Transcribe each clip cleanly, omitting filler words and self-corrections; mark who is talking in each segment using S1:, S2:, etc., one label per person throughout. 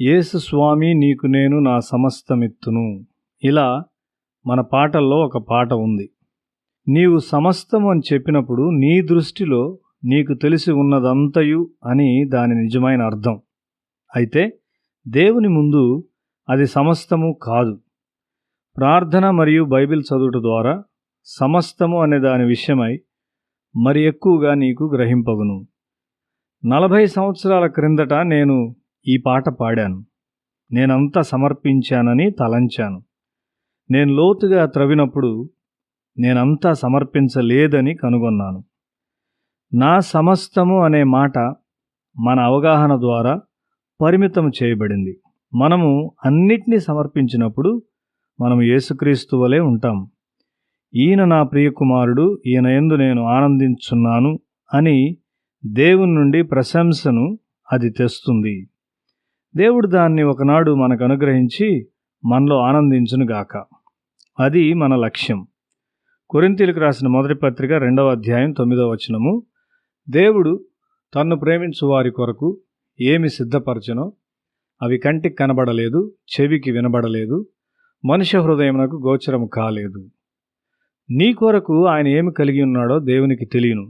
S1: యేసు స్వామి నీకు నేను నా సమస్తమిత్తును. ఇలా మన పాటల్లో ఒక పాట ఉంది. నీవు సమస్తము అని చెప్పినప్పుడు నీ దృష్టిలో నీకు తెలిసి ఉన్నదంతయు అని దాని నిజమైన అర్థం. అయితే దేవుని ముందు అది సమస్తము కాదు. ప్రార్థన మరియు బైబిల్ చదువుట ద్వారా సమస్తము అనే దాని విషయమై మరి ఎక్కువగా నీకు గ్రహింపగును. 40 సంవత్సరాల క్రిందట నేను ఈ పాట పాడాను. నేనంతా సమర్పించానని తలంచాను. నేను లోతుగా త్రవ్వినప్పుడు నేనంతా సమర్పించలేదని కనుగొన్నాను. నా సమస్తము అనే మాట మన అవగాహన ద్వారా పరిమితం చేయబడింది. మనము అన్నిటినీ సమర్పించినప్పుడు మనము యేసుక్రీస్తు వలె ఉంటాం. ఈయన నా ప్రియకుమారుడు, ఈయన యందు నేను ఆనందించున్నాను అని దేవుని నుండి ప్రశంసను అది తెస్తుంది. దేవుడు దాన్ని ఒకనాడు మనకు అనుగ్రహించి మనలో ఆనందించునుగాక. అది మన లక్ష్యం. కొరింథీయులకు రాసిన మొదటి పత్రిక 2వ అధ్యాయం 9వ వచనము, దేవుడు తన్ను ప్రేమించు వారి కొరకు ఏమి సిద్ధపరచెనో అవి కంటికి కనబడలేదు, చెవికి వినబడలేదు, మనుష్య హృదయమునకు గోచరము కాలేదు. నీ కొరకు ఆయన ఏమి కలిగి ఉన్నాడో దేవునికి తెలియను.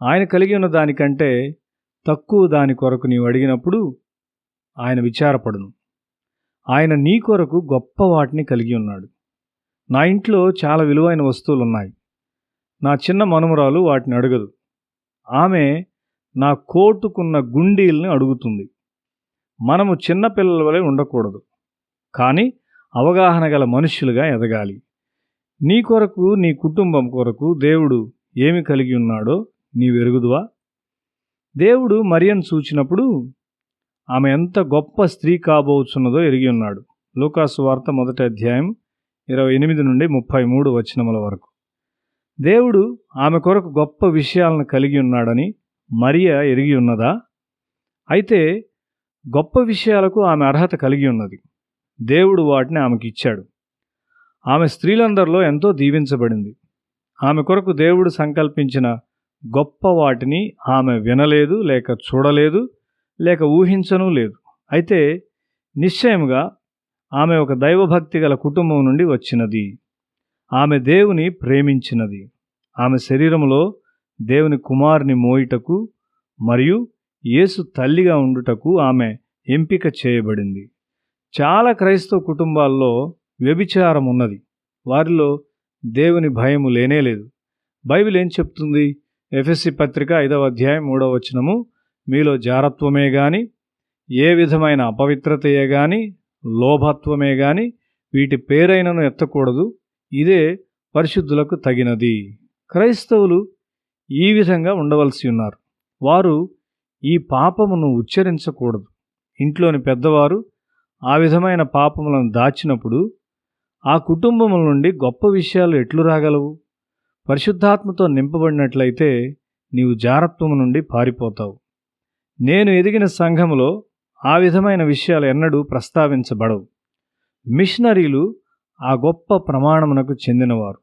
S1: ఆయన కలిగి ఉన్న దానికంటే తక్కువ దాని కొరకు నీవు అడిగినప్పుడు ఆయన విచారపడును. ఆయన నీ కొరకు గొప్ప వాటిని కలిగి ఉన్నాడు. నా ఇంట్లో చాలా విలువైన వస్తువులు ఉన్నాయి. నా చిన్న మనుమరాలు వాటిని అడగదు. ఆమె నా కోటుకున్న గుండీల్ని అడుగుతుంది. మనము చిన్నపిల్లల వలె ఉండకూడదు, కానీ అవగాహన గల మనుష్యులుగా ఎదగాలి. నీ కొరకు, నీ కుటుంబం కొరకు దేవుడు ఏమి కలిగి ఉన్నాడో నీవెరుగుదువా? దేవుడు మరియను చూచినప్పుడు ఆమె ఎంత గొప్ప స్త్రీ కాబోచున్నదో ఎరిగి ఉన్నాడు. లూకాసు వార్త 1వ అధ్యాయం 28 నుండి 33 వచనముల వరకు. దేవుడు ఆమె కొరకు గొప్ప విషయాలను కలిగి ఉన్నాడని మరియ ఎరిగి ఉన్నదా? అయితే గొప్ప విషయాలకు ఆమె అర్హత కలిగి ఉన్నది. దేవుడు వాటిని ఆమెకి ఇచ్చాడు. ఆమె స్త్రీలందరిలో ఎంతో దీవించబడింది. ఆమె కొరకు దేవుడు సంకల్పించిన గొప్ప వాటిని ఆమె వినలేదు, లేక చూడలేదు, లేక ఊహించనూ లేదు. అయితే నిశ్చయముగా ఆమె ఒక దైవభక్తి గల కుటుంబం నుండి వచ్చినది. ఆమె దేవుని ప్రేమించినది. ఆమె శరీరములో దేవుని కుమారుని మోయుటకు మరియు యేసు తల్లిగా ఉండుటకు ఆమె ఎంపిక చేయబడింది. చాలా క్రైస్తవ కుటుంబాల్లో వ్యభిచారం ఉన్నది. వారిలో దేవుని భయము లేనేలేదు. బైబిల్ ఏం చెప్తుంది? ఎఫెసీ పత్రిక 5వ అధ్యాయం 3వ వచనము, మీలో జారత్వమే గాని, ఏ విధమైన అపవిత్రతయే గాని, లోభత్వమే గాని వీటి పేరైనను ఎత్తకూడదు. ఇదే పరిశుద్ధులకు తగినది. క్రైస్తవులు ఈ విధంగా ఉండవలసి ఉన్నారు. వారు ఈ పాపమును ఉచ్చరించకూడదు. ఇంట్లోని పెద్దవారు ఆ విధమైన పాపములను దాచినప్పుడు ఆ కుటుంబముల నుండి గొప్ప విషయాలు ఎట్లు రాగలవు? పరిశుద్ధాత్మతో నింపబడినట్లయితే నీవు జారత్వము నుండి పారిపోతావు. నేను ఎదిగిన సంఘములో ఆ విధమైన విషయాలు ఎన్నడూ ప్రస్తావించబడవు. మిషనరీలు ఆ గొప్ప ప్రమాణమునకు చెందినవారు.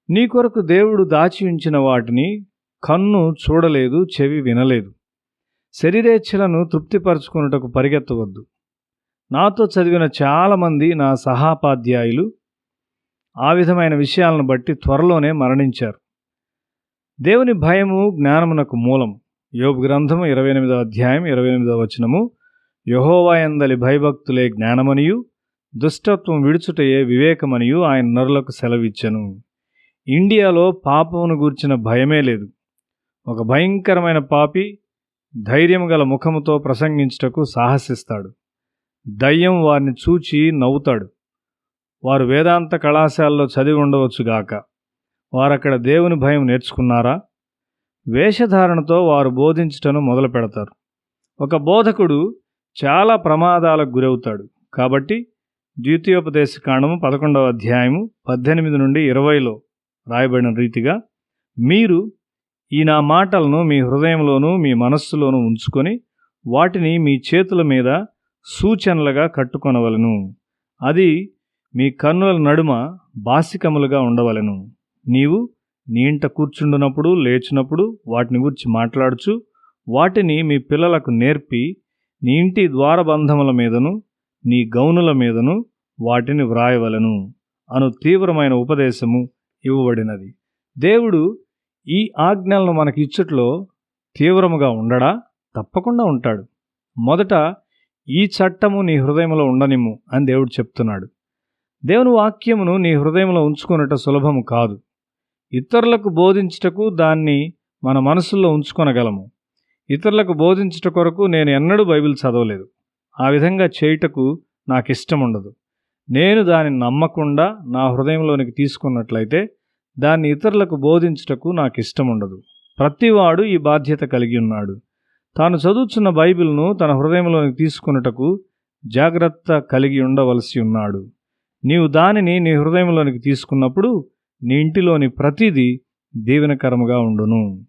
S1: నీ కొరకు దేవుడు దాచి ఉంచిన వాటిని కన్ను చూడలేదు, చెవి వినలేదు. శరీరేచ్ఛలను తృప్తిపరచుకొనుటకు పరిగెత్తవద్దు. నాతో చదివిన చాలామంది నా సహాపాధ్యాయులు ఆ విధమైన విషయాలను బట్టి త్వరలోనే మరణించారు. దేవుని భయము జ్ఞానమునకు మూలం. యోబు గ్రంథము 28వ అధ్యాయం 28వ వచనము, యెహోవా యందలి భయభక్తులే జ్ఞానమనియు దుష్టత్వం విడుచుటయే వివేకమనియు ఆయన నరులకు సెలవిచ్చెను. ఇండియాలో పాపమును గూర్చిన భయమే లేదు. ఒక భయంకరమైన పాపి ధైర్యము గల ముఖముతో ప్రసంగించుటకు సాహసిస్తాడు. దయ్యం వారిని చూచి నవ్వుతాడు. వారు వేదాంత కళాశాలలో చదివి ఉండవచ్చుగాక. వారక్కడ దేవుని భయం నేర్చుకున్నారా? వేషధారణతో వారు బోధించుటను మొదలు పెడతారు. ఒక బోధకుడు చాలా ప్రమాదాలకు గురవుతాడు. కాబట్టి ద్వితీయోపదేశకాండము 11వ అధ్యాయము 18 నుండి 20లో రాయబడిన రీతిగా మీరు ఈ నా మాటలను మీ హృదయంలోనూ మీ మనస్సులోనూ ఉంచుకొని వాటిని మీ చేతుల మీద సూచనలుగా కట్టుకొనవలెను. అది మీ కన్నుల నడుమ బాసికములుగా ఉండవలెను. నీవు నీ ఇంట కూర్చుండునప్పుడు, లేచినప్పుడు వాటిని గురించి మాట్లాడుచు వాటిని మీ పిల్లలకు నేర్పి నీ ఇంటి ద్వారబంధముల మీదను నీ గౌనుల మీదను వాటిని వ్రాయవలెను అను తీవ్రమైన ఉపదేశము ఇవ్వబడినది. దేవుడు ఈ ఆజ్ఞలను మనకి ఇచ్చుట్లో తీవ్రముగా ఉండడా? తప్పకుండా ఉంటాడు. మొదట ఈ చట్టము నీ హృదయంలో ఉండనిమ్ము అని దేవుడు చెప్తున్నాడు. దేవుని వాక్యమును నీ హృదయంలో ఉంచుకొనుట సులభము కాదు. ఇతరులకు బోధించుటకు దాన్ని మన మనసుల్లో ఉంచుకొనగలము. ఇతరులకు బోధించుట కొరకు నేను ఎన్నడూ బైబిల్ చదవలేదు. ఆ విధంగా చేయుటకు నాకు ఇష్టం ఉండదు. నేను దానిని నమ్మకుండా నా హృదయంలోనికి తీసుకున్నట్లయితే దాన్ని ఇతరులకు బోధించుటకు నాకు ఇష్టం ఉండదు. ప్రతివాడు ఈ బాధ్యత కలిగి ఉన్నాడు. తాను చదువుతున్న బైబిల్ను తన హృదయంలోనికి తీసుకున్నటకు జాగ్రత్త కలిగి ఉండవలసి ఉన్నాడు. నీవు దానిని నీ హృదయంలోనికి తీసుకున్నప్పుడు నీ ఇంటిలోని ప్రతిదీ దీవెనకరముగా ఉండును.